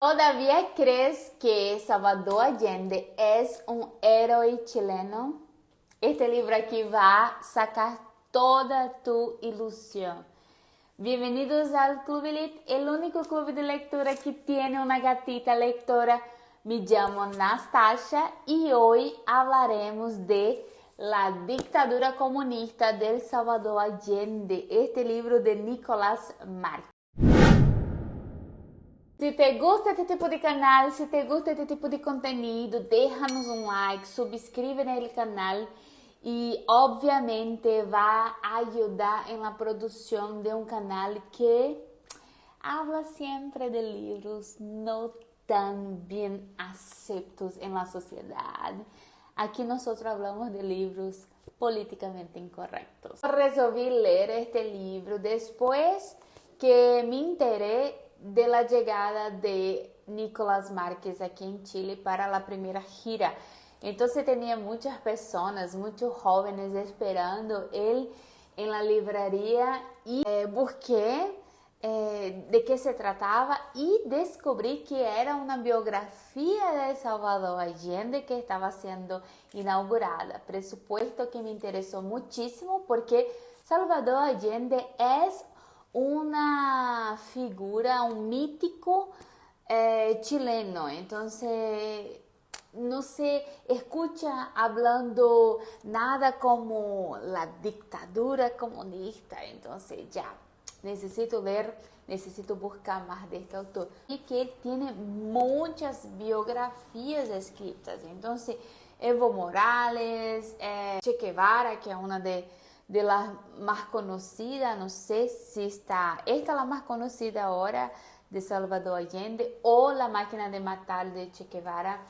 ¿Todavía crees que Salvador Allende es un héroe chileno? Este libro aquí va a sacar toda tu ilusión. Bienvenidos al Club Elite, el único club de lectura que tiene una gatita lectora. Me llamo Nastasia y hoy hablaremos de La dictadura comunista del Salvador Allende, este libro de Nicolás Marques. Se te gusta este tipo de canal, se te gusta este tipo de contenido, déjanos un like, suscríbete al canal y obviamente va a ayudar en la producción de un canal que habla siempre de libros no tan bien aceptos en la sociedad. Aquí nosotros hablamos de libros políticamente incorrectos. Resolví leer este libro después que me enteré de la llegada de Nicolás Marques aquí en Chile para la primera gira. Entonces tenía muchas personas, muchos jóvenes esperando él en la librería y busqué de qué se trataba y descubrí que era una biografía de Salvador Allende que estaba siendo inaugurada. Presupuesto que me interesó muchísimo porque Salvador Allende es una figura, un mítico chileno. Entonces no se escucha hablando nada como la dictadura comunista. Entonces ya necesito leer, necesito buscar más de este autor. Y que él tiene muchas biografías escritas. Entonces Evo Morales, Che Guevara, que es una de las más conocidas, no sé si esta es la más conocida ahora de Salvador Allende o La máquina de matar de Che Guevara.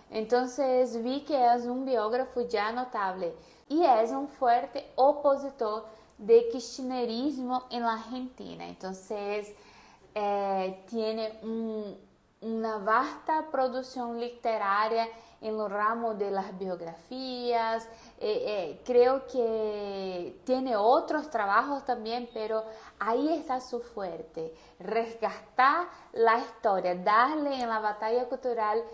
Entonces vi que es un biógrafo ya notable y es un fuerte opositor de kirchnerismo en la Argentina. Entonces tiene una vasta producción literaria en el ramo de las biografías. Creo que tiene otros trabajos también, pero ahí está su fuerte, rescatar la historia, darle en la batalla cultural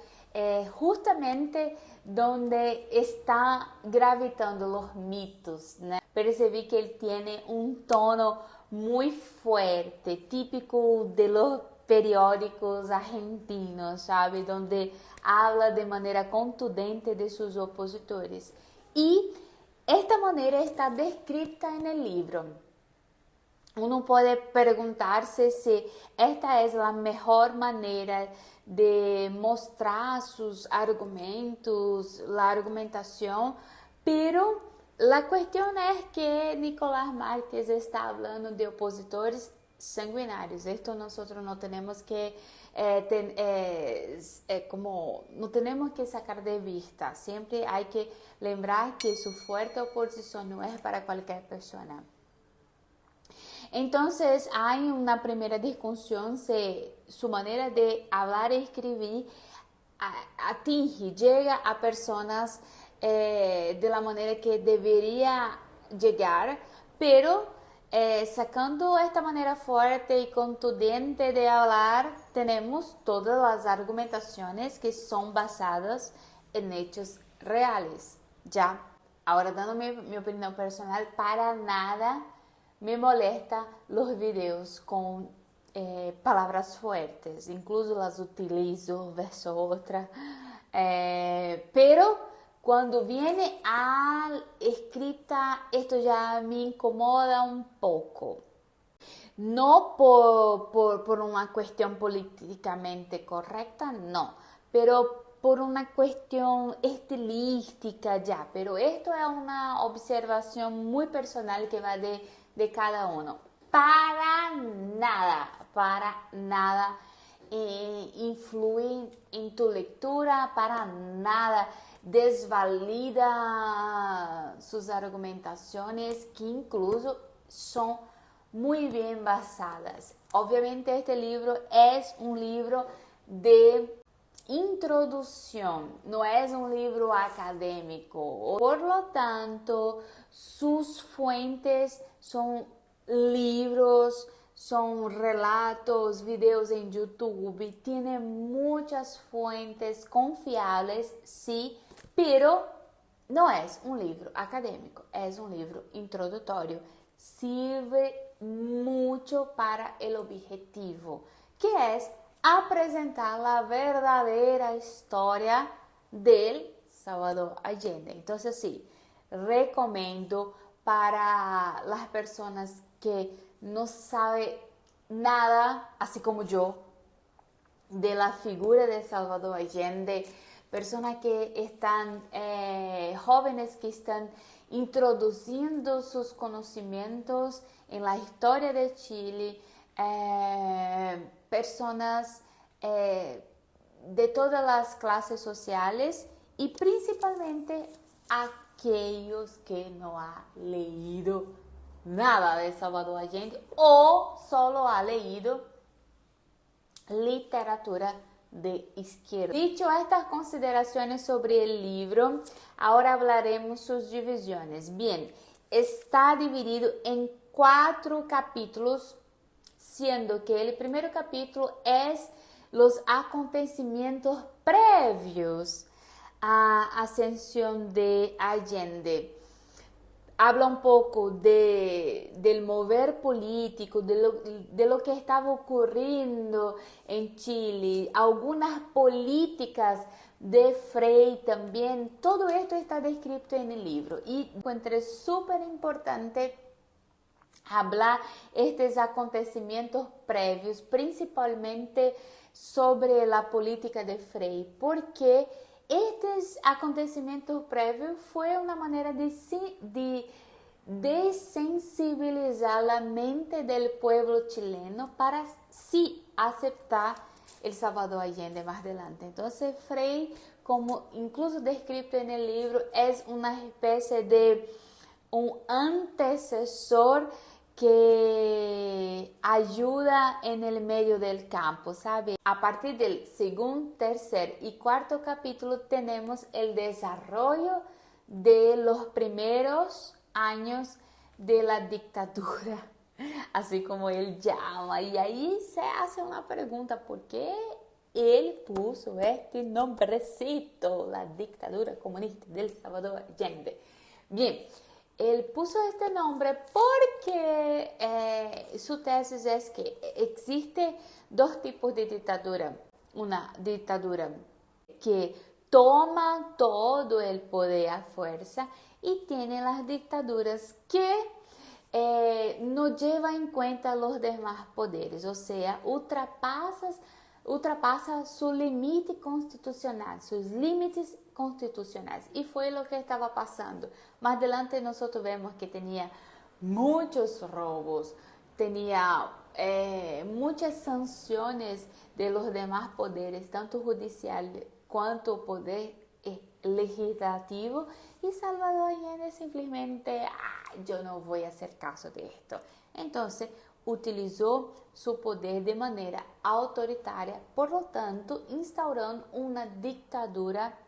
justamente donde está gravitando los mitos, ¿no? Percibí que él tiene un tono muy fuerte, típico de los periódicos argentinos, ¿sabe? Donde habla de manera contundente de sus opositores. Y esta manera está descrita en el libro. Uno puede preguntarse si esta es la mejor manera de mostrar sus argumentos, la argumentación, pero la cuestión es que Nicolás Marques está hablando de opositores sanguinarios. Esto nosotros no tenemos que no tenemos que sacar de vista. Siempre hay que lembrar que su fuerte oposición no es para cualquier persona. Entonces hay una primera discusión si su manera de hablar y escribir atinge, llega a personas de la manera que debería llegar, pero sacando esta manera fuerte y contundente de hablar, tenemos todas las argumentaciones que son basadas en hechos reales. Ya, ahora dando mi opinión personal, para nada me molesta los videos con palabras fuertes, incluso las utilizo vez otra, pero cuando viene a escrita esto ya me incomoda un poco. No por una cuestión políticamente correcta, no, pero por una cuestión estilística ya. Pero esto es una observación muy personal que va de cada uno. Para nada influye en tu lectura, para nada desvalida sus argumentaciones, que incluso son muy bien basadas. Obviamente este libro es un libro de introducción, no es un libro académico. Por lo tanto, sus fuentes son libros son relatos, videos en YouTube, tiene muchas fuentes confiables, sí, pero no es un libro académico, es un libro introductorio. Sirve mucho para el objetivo, que es apresentar la verdadera historia del Salvador Allende. Entonces sí, recomiendo para las personas que no saben nada, así como yo, de la figura de Salvador Allende, personas que están jóvenes que están introduciendo sus conocimientos en la historia de Chile, personas de todas las clases sociales y principalmente aquellos que no han leído nada de Salvador Allende o solo ha leído literatura de izquierda. Dicho estas consideraciones sobre el libro, ahora hablaremos sus divisiones. Bien, está dividido en 4 capítulos, siendo que el primer capítulo es los acontecimientos previos a ascensión de Allende. Habla un poco del mover político, de lo que estaba ocurriendo en Chile, algunas políticas de Frei también. Todo esto está descrito en el libro y encontré súper importante hablar estos acontecimientos previos, principalmente sobre la política de Frei, porque estos acontecimentos prévios foi uma maneira de desensibilizar a mente do povo chileno para sí aceitar El Salvador Allende mais adelante. Então, Frei, como incluso descrito no livro, é uma espécie de antecessor que ayuda en el medio del campo, ¿sabe? A partir del segundo, tercer y cuarto capítulo tenemos el desarrollo de los primeros años de la dictadura, así como él llama. Y ahí se hace una pregunta, ¿por qué él puso este nombrecito, la dictadura comunista del Salvador Allende? Bien. Él puso este nombre porque su tesis es que existe 2 tipos de dictadura. Una dictadura que toma todo el poder a fuerza y tiene las dictaduras que no llevan en cuenta los demás poderes, o sea, ultrapasa su límite constitucional, sus límites constitucionales. Y fue lo que estaba pasando. Más adelante nosotros vemos que tenía muchos robos, tenía muchas sanciones de los demás poderes, tanto judicial cuanto poder legislativo. Y Salvador Allende simplemente, yo no voy a hacer caso de esto. Entonces, utilizó su poder de manera autoritaria, por lo tanto, instaurando una dictadura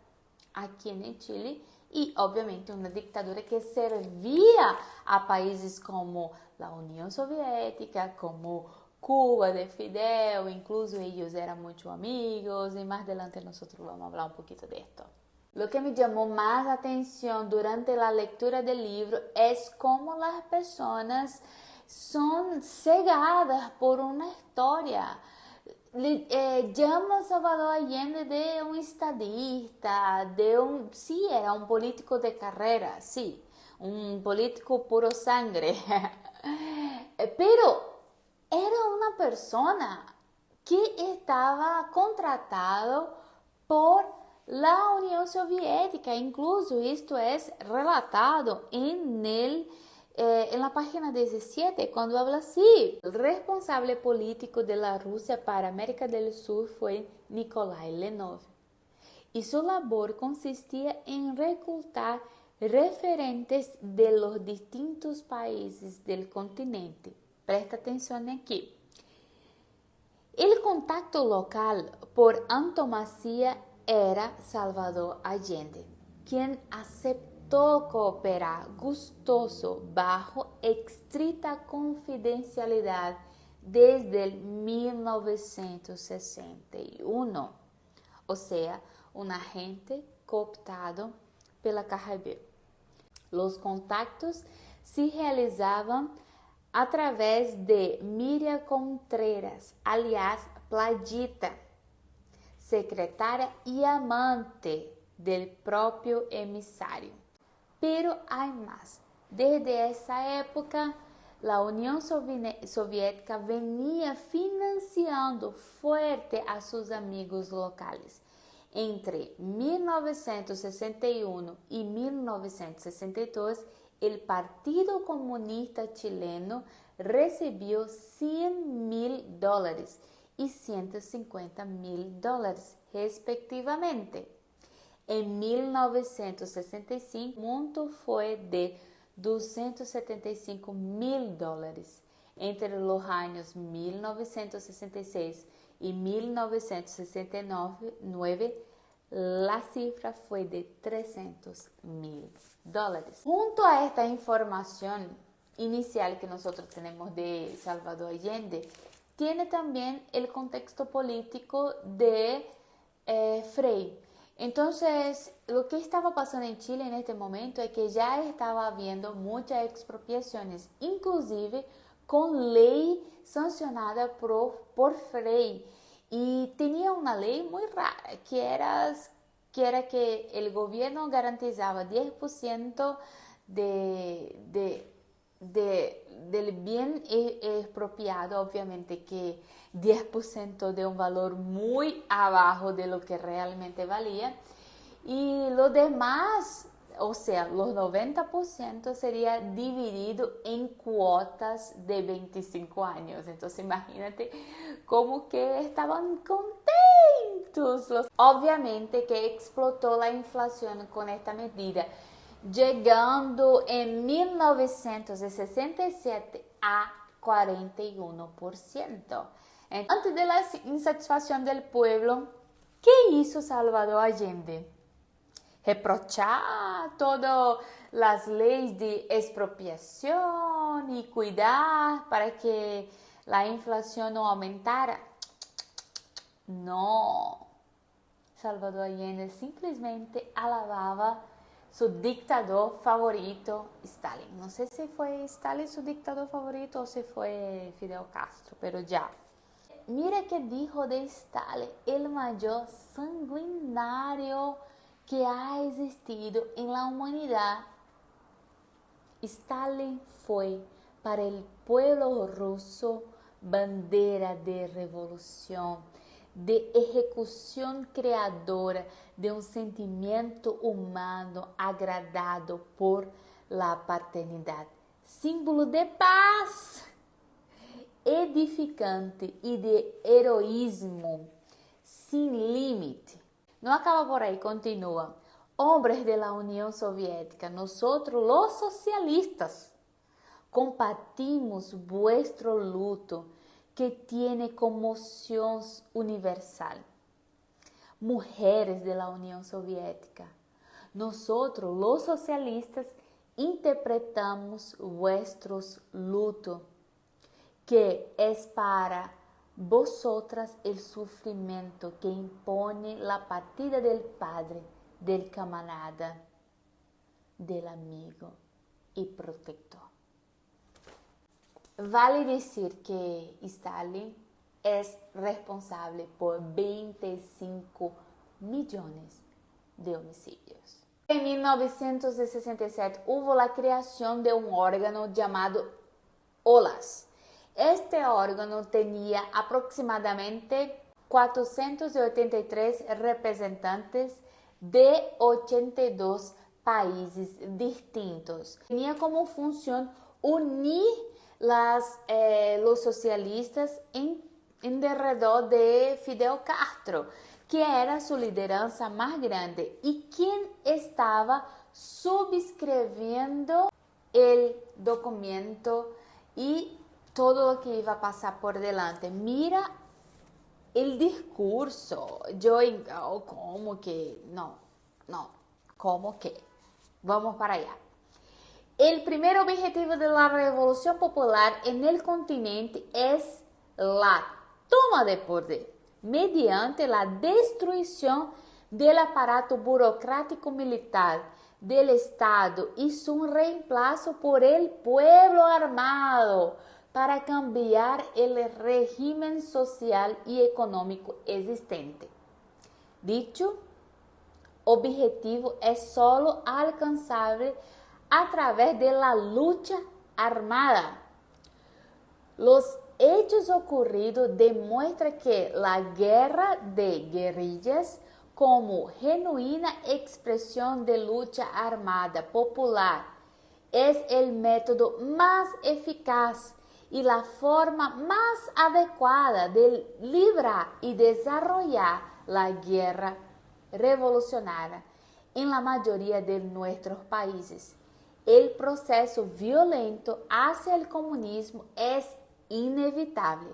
aquí en Chile y obviamente una dictadura que servía a países como la Unión Soviética, como Cuba de Fidel, incluso ellos eran muchos amigos y más adelante nosotros vamos a hablar un poquito de esto. Lo que me llamó más atención durante la lectura del libro es cómo las personas son cegadas por una historia. Llama a Salvador Allende de un estadista, sí, era un político de carrera, sí, un político puro sangre, pero era una persona que estaba contratado por la Unión Soviética. Incluso esto es relatado en la página 17, cuando habla así. El responsable político de la Rusia para América del Sur fue Nikolai Lenov. Y su labor consistía en reclutar referentes de los distintos países del continente. Presta atención aquí. El contacto local por antonomasia era Salvador Allende, quien aceptó cooperar gustoso bajo estricta confidencialidad desde 1961, ou seja, um agente cooptado pela KGB. Os contactos se realizavam através de Miriam Contreras, aliás Pladita, secretária e amante do próprio emissário. Pero hay más. Desde essa época, a União Soviética venia financiando forte a seus amigos locais. Entre 1961 e 1962, o Partido Comunista Chileno recebeu $100,000 e $150,000, respectivamente. Em 1965, o monto foi de $275,000. Entre os anos 1966 e 1969, a cifra foi de $300,000. Junto a esta informação inicial que nós temos de Salvador Allende, tem também o contexto político de Frei. Então, o que estava passando em Chile neste momento é que já estava havendo muitas expropriações, inclusive com lei sancionada por Frei. E tinha uma lei muito rara, que era que o governo garantizava 10% del bem expropriado, obviamente que 10% de um valor muito abaixo de lo que realmente valia, e lo demás, ou seja, os 90% seria dividido em quotas de 25 anos. Então, imagínate como que estavam contentos. Obviamente que explotou a inflação com esta medida, chegando em 1967 a 41%. Antes da insatisfação do povo, que hizo Salvador Allende? Reprochar todas as leis de expropriação e cuidar para que a inflação não aumentara? Não. Salvador Allende simplesmente alabava seu dictador favorito, Stalin. Não sei se foi Stalin seu dictador favorito ou se foi Fidel Castro, pero já. Mira que dijo de Stalin, el maior sanguinário que ha existido en la humanidad. Stalin fue para el pueblo ruso bandera de revolución, de ejecución creadora de un sentimiento humano agradado por la paternidad, símbolo de paz, edificante y de heroísmo sin límite. Não acaba por aí, continua. Hombres de la Unión Soviética, nosotros los socialistas, compartimos vuestro luto que tiene conmoción universal. Mujeres de la Unión Soviética, nosotros los socialistas interpretamos vuestros luto, que es para vosotras el sufrimiento que impone la partida del padre, del camarada, del amigo y protector. Vale decir que Stalin es responsable por 25 millones de homicidios. En 1967 hubo la creación de un órgano llamado OLAS. Este órgano tenía aproximadamente 483 representantes de 82 países distintos. Tenía como función unir los socialistas en derredor de Fidel Castro, que era su lideranza más grande y quien estaba suscribiendo el documento y todo lo que iba a pasar por delante. Mira el discurso. ¿Cómo que? No. ¿Cómo que? Vamos para allá. El primer objetivo de la revolución popular en el continente es la toma de poder mediante la destrucción del aparato burocrático militar del Estado y su reemplazo por el pueblo armado para cambiar el régimen social y económico existente. Dicho objetivo es solo alcanzable a través de la lucha armada. Los hechos ocurridos demuestran que la guerra de guerrillas, como genuina expresión de lucha armada popular, es el método más eficaz y la forma más adecuada de librar y desarrollar la guerra revolucionaria en la mayoría de nuestros países. El proceso violento hacia el comunismo es inevitable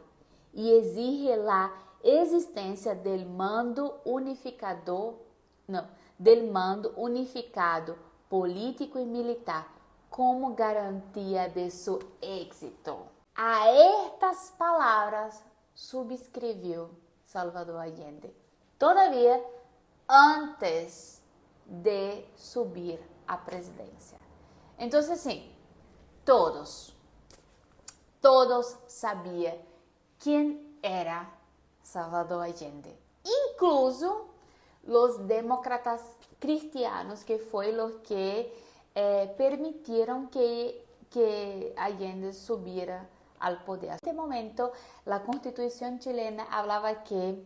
y exige la existencia del mando unificado político y militar como garantía de su éxito. A estas palabras subscribió Salvador Allende, todavía antes de subir a presidencia. Entonces, sí, todos sabían quién era Salvador Allende, incluso los demócratas cristianos, que fue los que permitieron que Allende subiera al poder. En este momento, la Constitución chilena hablaba que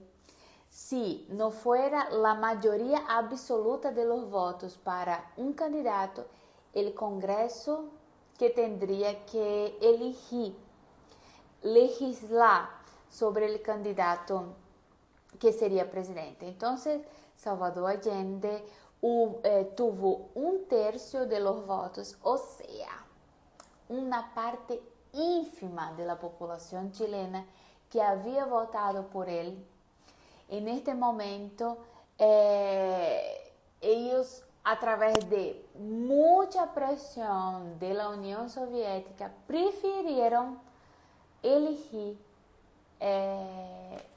si no fuera la mayoría absoluta de los votos para un candidato, el Congreso que tendría que legislar sobre el candidato que sería presidente. Entonces, Salvador Allende tuvo 1/3 de los votos, o sea, una parte ínfima de la población chilena que había votado por él. En este momento, ellos, a través de mucha presión de la Unión Soviética, prefirieron elegir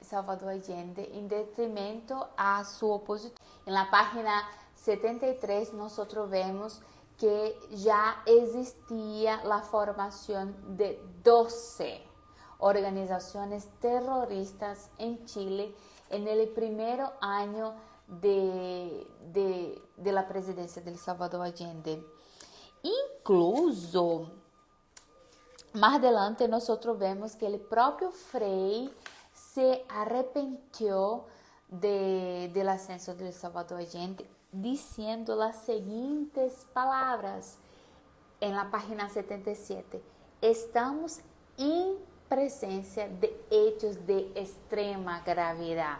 Salvador Allende en detrimento a su opositor. En la página 73 nosotros vemos que ya existía la formación de 12 organizaciones terroristas en Chile en el primer año de la presidencia de Salvador Allende. Incluso, más adelante nosotros vemos que el propio Frei se arrepintió del ascenso de Salvador Allende, diciendo las siguientes palabras en la página 77. Estamos en presencia de hechos de extrema gravedad.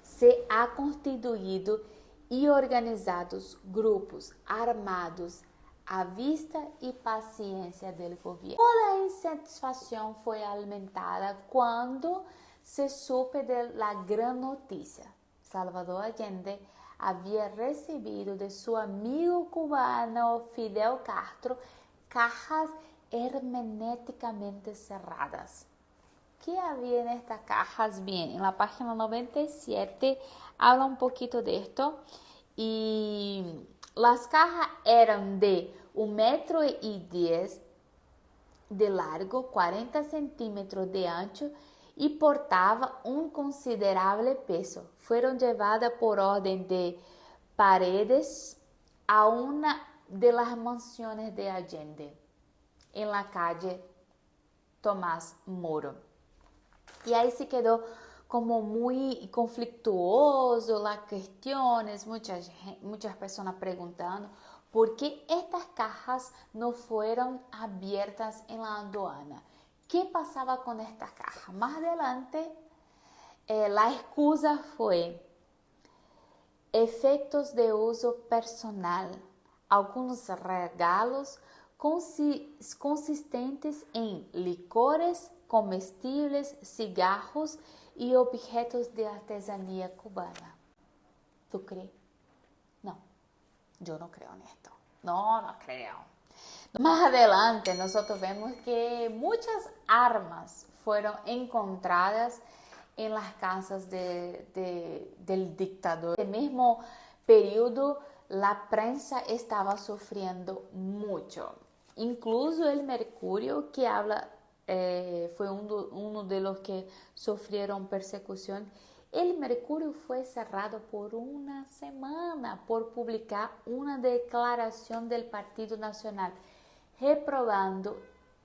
Se ha constituido y organizados grupos armados a vista y paciencia del gobierno. La insatisfacción fue alimentada cuando se supe de la gran noticia. Salvador Allende había recibido de su amigo cubano Fidel Castro cajas herméticamente cerradas. ¿Qué había en estas cajas? Bien, en la página 97 habla un poquito de esto. Y las cajas eran de 1,10 m de largo, 40 centímetros de ancho y portaba un considerable peso. Fueron llevadas por orden de Paredes a una de las mansiones de Allende, en la calle Tomás Moro. Y ahí se quedó como muy conflictuoso las cuestiones, muchas personas preguntando por qué estas cajas no fueron abiertas en la aduana. ¿Qué pasaba con estas cajas? Más adelante, la excusa fue efectos de uso personal, algunos regalos consistentes en licores, comestibles, cigarros y objetos de artesanía cubana. ¿Tú crees? No, yo no creo en esto. No creo. Más adelante nosotros vemos que muchas armas fueron encontradas en las casas del dictador. En el mismo periodo, la prensa estaba sufriendo mucho. Incluso el Mercurio, que habla, fue uno de los que sufrieron persecución. El Mercurio fue cerrado por una semana por publicar una declaración del Partido Nacional reprobando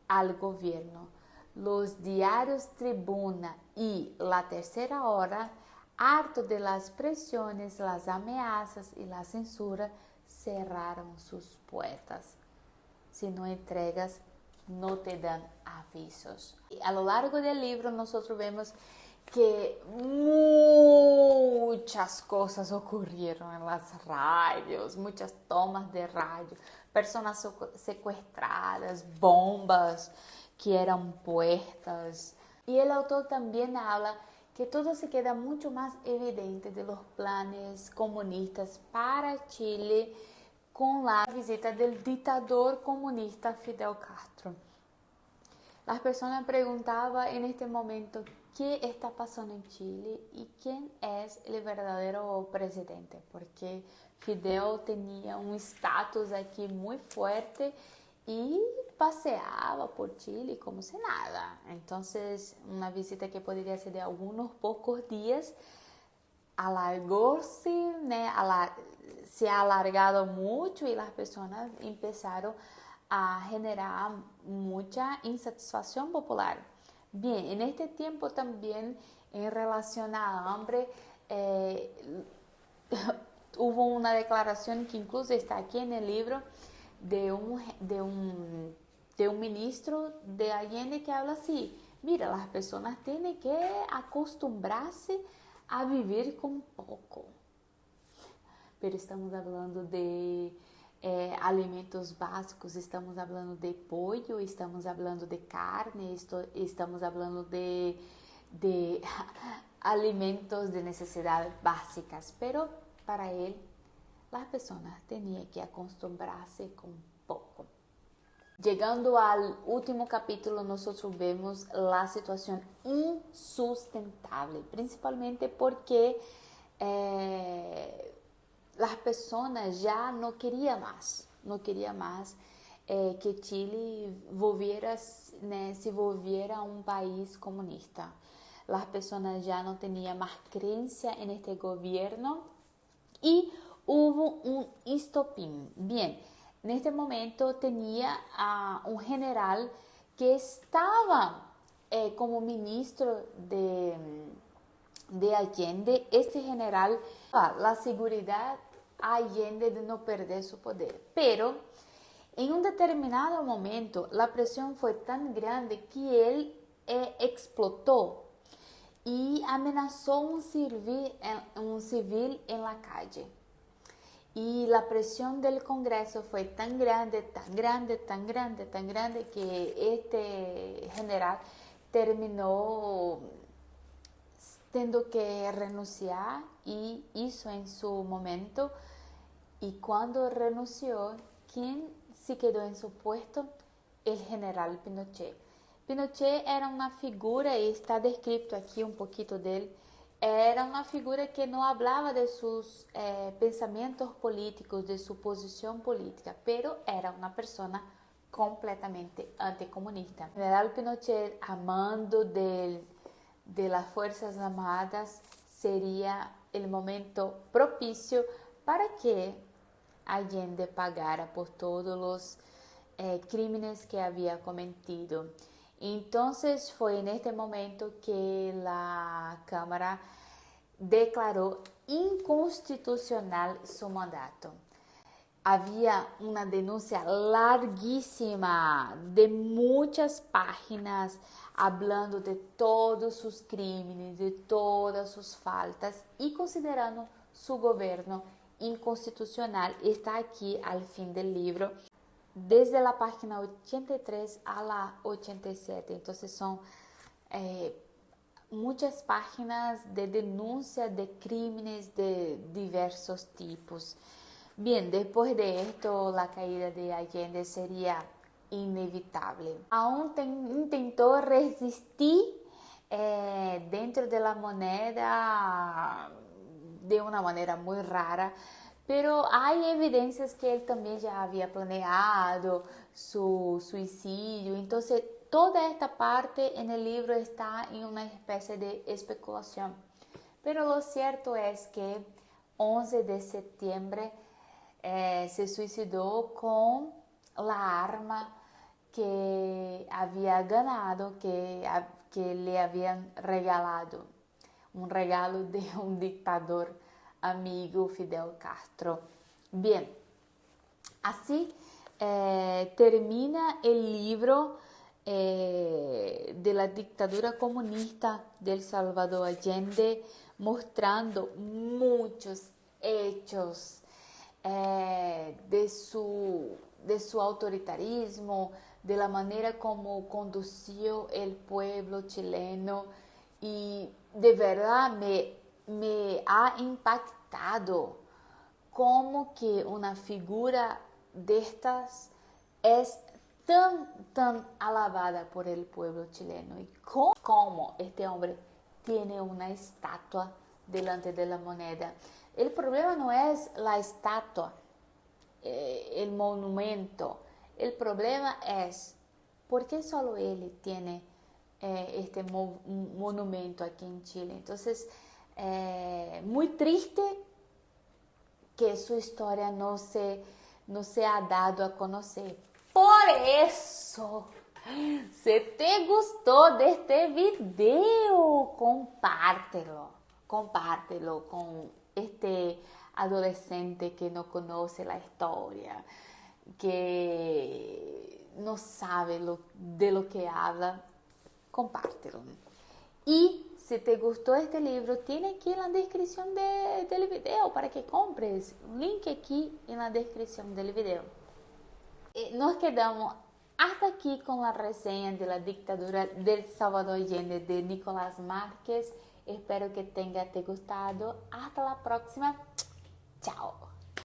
al gobierno. Los diarios Tribuna y La Tercera Hora, harto de las presiones, las amenazas y la censura, cerraron sus puertas. Si no entregas, no te dan avisos. Y a lo largo del libro nosotros vemos que muchas cosas ocurrieron en las radios, muchas tomas de radio, personas secuestradas, bombas que eran puestas. Y el autor también habla que todo se queda mucho más evidente de los planes comunistas para Chile con la visita del dictador comunista Fidel Castro. Las personas preguntaban en este momento qué está pasando en Chile y quién es el verdadero presidente, porque Fidel tenía un estatus aquí muy fuerte y paseaba por Chile como si nada. Entonces, una visita que podría ser de algunos pocos días, alargóse, se ha alargado mucho y las personas empezaron a generar mucha insatisfacción popular. Bien, en este tiempo también en relación a hambre, hubo una declaración que incluso está aquí en el libro de un ministro de Allende que habla así: mira, las personas tienen que acostumbrarse a vivir con poco. Pero estamos hablando de alimentos básicos, estamos hablando de pollo, estamos hablando de carne, estamos hablando de alimentos de necesidades básicas. Pero para él, las personas tenían que acostumbrarse con poco. Llegando al último capítulo, nosotros vemos la situación insustentable, principalmente porque las personas ya no querían más que Chile se volviera un país comunista. Las personas ya no tenían más creencia en este gobierno y hubo un estopín. Bien, en este momento tenía a un general que estaba como ministro de Allende. Este general, la seguridad a Allende de no perder su poder. Pero en un determinado momento la presión fue tan grande que él explotó y amenazó un civil en la calle. Y la presión del Congreso fue tan grande que este general terminó teniendo que renunciar y hizo en su momento. Y cuando renunció, ¿quién se quedó en su puesto? El general Pinochet. Pinochet era una figura, y está descrito aquí un poquito de él, era una figura que no hablaba de sus pensamientos políticos, de su posición política, pero era una persona completamente anticomunista. El general Pinochet, a mando de las Fuerzas Armadas, sería el momento propicio para que Allende pagara por todos los crímenes que había cometido. Entonces fue en este momento que la Cámara declaró inconstitucional su mandato. Había una denuncia larguísima de muchas páginas hablando de todos sus crímenes, de todas sus faltas y considerando su gobierno inconstitucional. Está aquí al fin del libro, desde la página 83 a la 87. Entonces son muchas páginas de denuncia de crímenes de diversos tipos. Bien, después de esto, la caída de Allende sería inevitável. Aún tentou resistir dentro da moneda de uma maneira muito rara, pero há evidências que ele também já havia planeado su suicídio. Então, toda esta parte no livro está em uma espécie de especulação. Pero lo cierto es que 11 de septiembre se suicidou com a arma que havia ganado, que lhe haviam regalado, um regalo de um ditador amigo, Fidel Castro. Bien, así termina el libro de la dictadura comunista del Salvador Allende, mostrando muchos hechos de su autoritarismo, de la manera como condució el pueblo chileno, y de verdad me ha impactado como que una figura de estas es tan alabada por el pueblo chileno, y como este hombre tiene una estatua delante de la moneda. El problema no es la estatua, el monumento. El problema es por qué solo él tiene este monumento aquí en Chile. Entonces, muy triste que su historia no se ha dado a conocer. Por eso, si te gustó de este video, compártelo con este adolescente que no conoce la historia, que no sabe de lo que habla. Compártelo. Y si te gustó este libro, tiene aquí en la descripción del video para que compres. Link aquí en la descripción del video. Nos quedamos hasta aquí con la reseña de la dictadura del Salvador Allende de Nicolás Márquez. Espero que te gustado. Hasta la próxima. Chao.